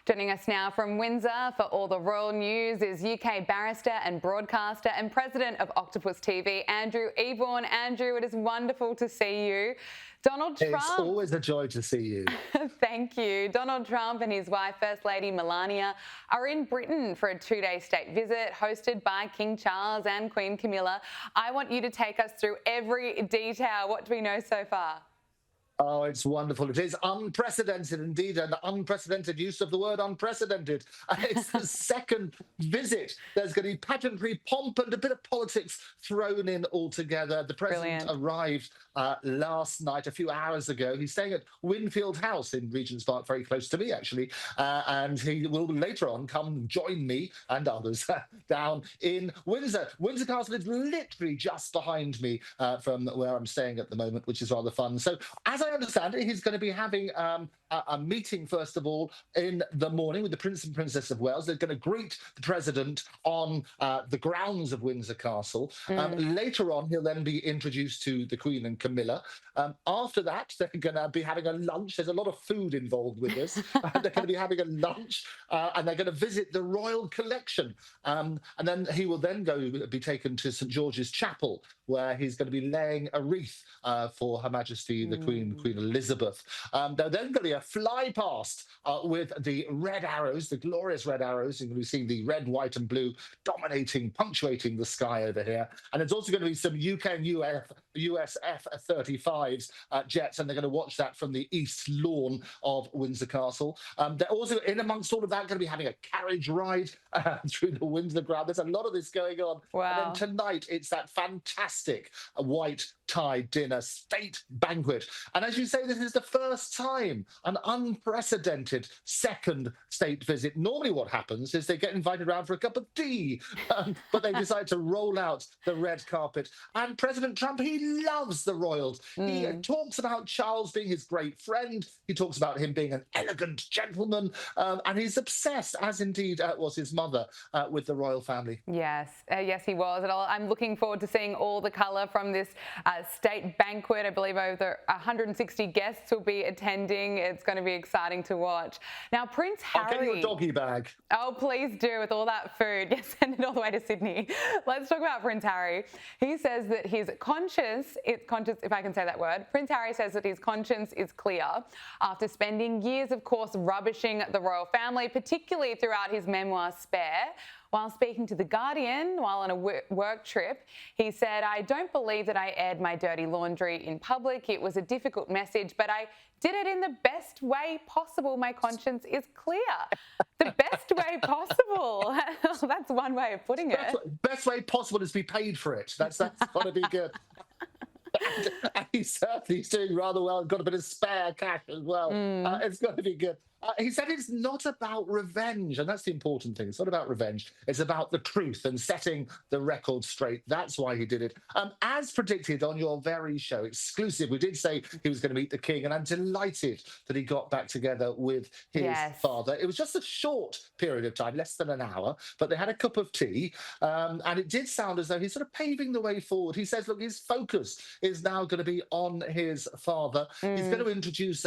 Joining us now from Windsor for all the royal news is UK barrister and broadcaster and president of Octopus TV, Andrew Eborn. Andrew, it is wonderful to see you. Donald Trump. It's always a joy to see you. Thank you. Donald Trump and his wife, First Lady Melania, are in Britain for a two-day state visit hosted by King Charles and Queen Camilla. I want you to take us through every detail. What do we know so far? Oh, it's wonderful. It is unprecedented indeed, an unprecedented use of the word unprecedented. It's the second visit. There's going to be pageantry, pomp, and a bit of politics thrown in altogether. The president arrived last night, a few hours ago. He's staying at Winfield House in Regent's Park, very close to me, actually. And he will later on come join me and others down in Windsor. Windsor Castle is literally just behind me from where I'm staying at the moment, which is rather fun. So, as I understand it, he's going to be having a meeting, first of all, in the morning with the Prince and Princess of Wales. They're going to greet the president on the grounds of Windsor Castle. Later on, he'll then be introduced to the Queen and Camilla. After that, they're going to be having a lunch. There's a lot of food involved with this. They're going to be having a lunch, and they're going to visit the Royal Collection. And then he will then be taken to St George's Chapel, where he's going to be laying a wreath for Her Majesty the Queen Elizabeth. They're then going to be a fly past with the red arrows, the glorious red arrows. You're going to be seeing the red, white, and blue dominating, punctuating the sky over here. And there's also going to be some UK and US F-35s jets, and they're going to watch that from the east lawn of Windsor Castle. They're also, in amongst all of that, going to be having a carriage ride through the Windsor ground. There's a lot of this going on. Wow. And then tonight, it's that fantastic white tie dinner, state banquet. And as you say, this is the first time, an unprecedented second state visit. Normally what happens is they get invited around for a cup of tea, but they decide to roll out the red carpet. And President Trump, he loves the royals. He talks about Charles being his great friend. He talks about him being an elegant gentleman. And he's obsessed, as indeed was his mother, with the royal family. Yes, yes, he was. And I'm looking forward to seeing all the colour from this state banquet. I believe over 160 guests will be attending. It's going to be exciting to watch. Now, Prince Harry... I'll get you a doggy bag. Oh, please do, with all that food. Yes, send it all the way to Sydney. Let's talk about Prince Harry. He says that his conscience, if I can say that word, Prince Harry says that his conscience is clear after spending years, of course, rubbishing the royal family, particularly throughout his memoir, Spare. While speaking to The Guardian while on a work trip, he said, "I don't believe that I aired my dirty laundry in public. It was a difficult message, but I did it in the best way possible. My conscience is clear." The best way possible. That's one way of putting it. Best way possible is to be paid for it. That's got to be good. And he's doing rather well. Got a bit of spare cash as well. It's got to be good. He said it's not about revenge, and that's the important thing. It's not about revenge. It's about the truth and setting the record straight. That's why he did it. As predicted on your very show, exclusive, we did say he was going to meet the king, and I'm delighted that he got back together with his father. It was just a short period of time, less than an hour, but they had a cup of tea, and it did sound as though he's sort of paving the way forward. He says, look, his focus is now going to be on his father. He's going to introduce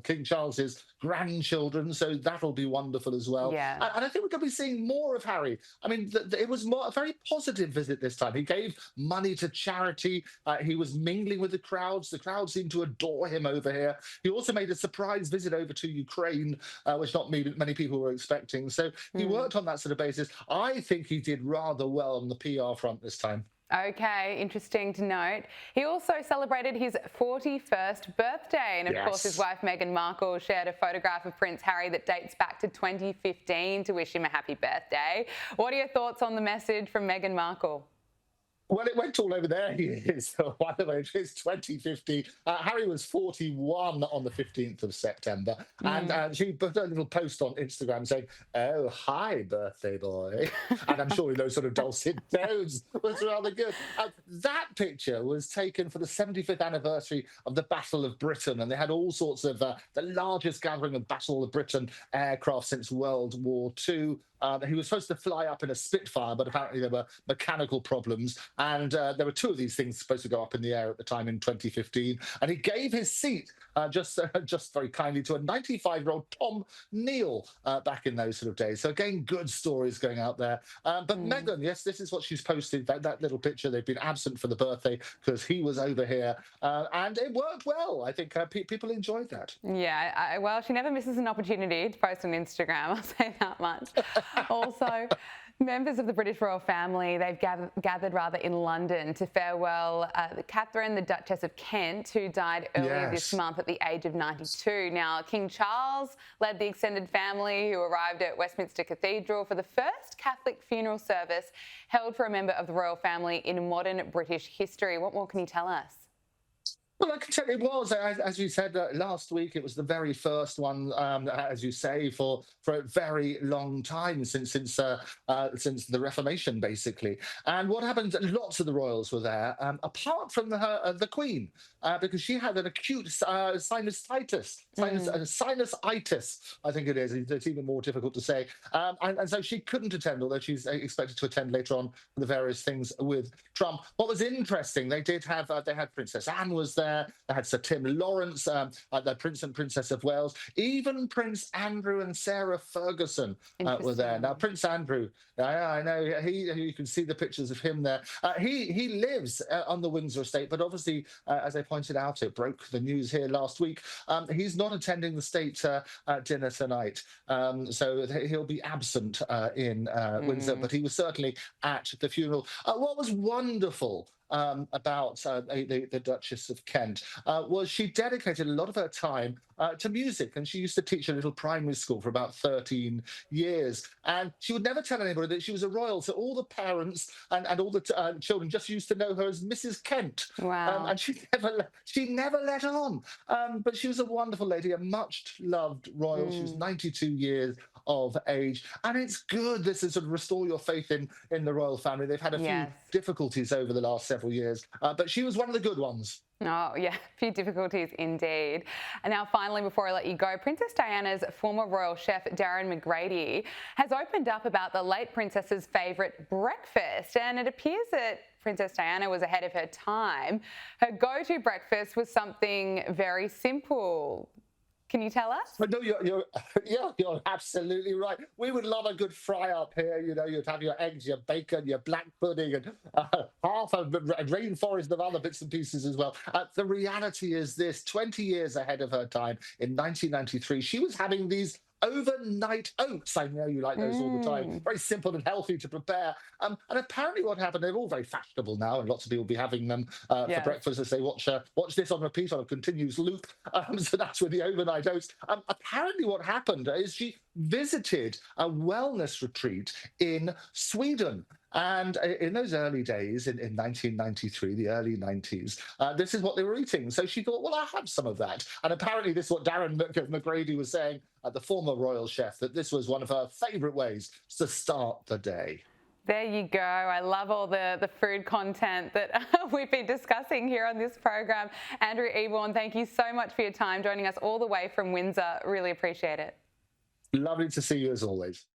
King Charles's grandchildren, so that'll be wonderful as well. And I think we're going to be seeing more of Harry. I mean, it was a very positive visit this time. He gave money to charity. He was mingling with the crowds. The crowd seemed to adore him over here. He also made a surprise visit over to Ukraine, which not many people were expecting. So he worked on that sort of basis. I think he did rather well on the PR front this time. Okay, interesting to note. He also celebrated his 41st birthday, and of course his wife Meghan Markle shared a photograph of Prince Harry that dates back to 2015 to wish him a happy birthday. What are your thoughts on the message from Meghan Markle? Well, it went all over there. He is. By the way, it's 2050. Harry was 41 on the 15th of September. And she put a little post on Instagram saying, "Oh, hi, birthday boy." And I'm sure those sort of dulcet tones was rather good. That picture was taken for the 75th anniversary of the Battle of Britain. And they had all sorts of the largest gathering of Battle of Britain aircraft since World War II. He was supposed to fly up in a Spitfire, but apparently there were mechanical problems. And there were two of these things supposed to go up in the air at the time in 2015. And he gave his seat just very kindly to a 95-year-old Tom Neal back in those sort of days. So again, good stories going out there. But Meghan, yes, this is what she's posted, that little picture. They've been absent for the birthday because he was over here. And it worked well. I think people enjoyed that. Yeah, well, she never misses an opportunity to post on Instagram, I'll say that much. Also, members of the British royal family, they've gathered in London to farewell Catherine, the Duchess of Kent, who died earlier this month at the age of 92. Now, King Charles led the extended family who arrived at Westminster Cathedral for the first Catholic funeral service held for a member of the royal family in modern British history. What more can you tell us? Well, I can tell you it was, as you said last week, it was the very first one, as you say, for a very long time since the Reformation, basically. And what happened? Lots of the royals were there, apart from the Queen, because she had an acute sinusitis, I think it is. It's even more difficult to say, and so she couldn't attend, although she's expected to attend later on for the various things with Trump. What was interesting, they had Princess Anne was there. They had Sir Tim Lawrence, the Prince and Princess of Wales. Even Prince Andrew and Sarah Ferguson were there. Now, Prince Andrew, I know you can see the pictures of him there. He lives on the Windsor estate, but obviously, as I pointed out, it broke the news here last week. He's not attending the state dinner tonight, so he'll be absent in Windsor. But he was certainly at the funeral. What was wonderful about the Duchess of Kent was she dedicated a lot of her time to music, and she used to teach a little primary school for about 13 years, and she would never tell anybody that she was a royal, so all the parents and all the children just used to know her as Mrs. Kent. Wow. And she never let on, but she was a wonderful lady, a much loved royal. She was 92 years of age, and it's good this is sort of restore your faith in the royal family. They've had a few difficulties over the last several years, but she was one of the good ones. Oh, yeah, a few difficulties indeed. And now finally, before I let you go, Princess Diana's former royal chef, Darren McGrady, has opened up about the late princess's favourite breakfast. And it appears that Princess Diana was ahead of her time. Her go-to breakfast was something very simple. Can you tell us? No, you're absolutely right. We would love a good fry up here. You know, you'd have your eggs, your bacon, your black pudding, and half a rainforest of other bits and pieces as well. The reality is this: 20 years ahead of her time, in 1993, she was having these overnight oats. I know you like those all the time. Very simple and healthy to prepare. And apparently what happened, they're all very fashionable now, and lots of people will be having them for breakfast as they watch this on repeat on a continuous loop. So that's with the overnight oats. Apparently what happened is she visited a wellness retreat in Sweden. And in those early days, in 1993, the early 90s, this is what they were eating. So she thought, well, I'll have some of that. And apparently this is what Darren McGrady was saying, the former royal chef, that this was one of her favourite ways to start the day. There you go. I love all the food content that we've been discussing here on this program. Andrew Eborn, thank you so much for your time joining us all the way from Windsor. Really appreciate it. Lovely to see you as always.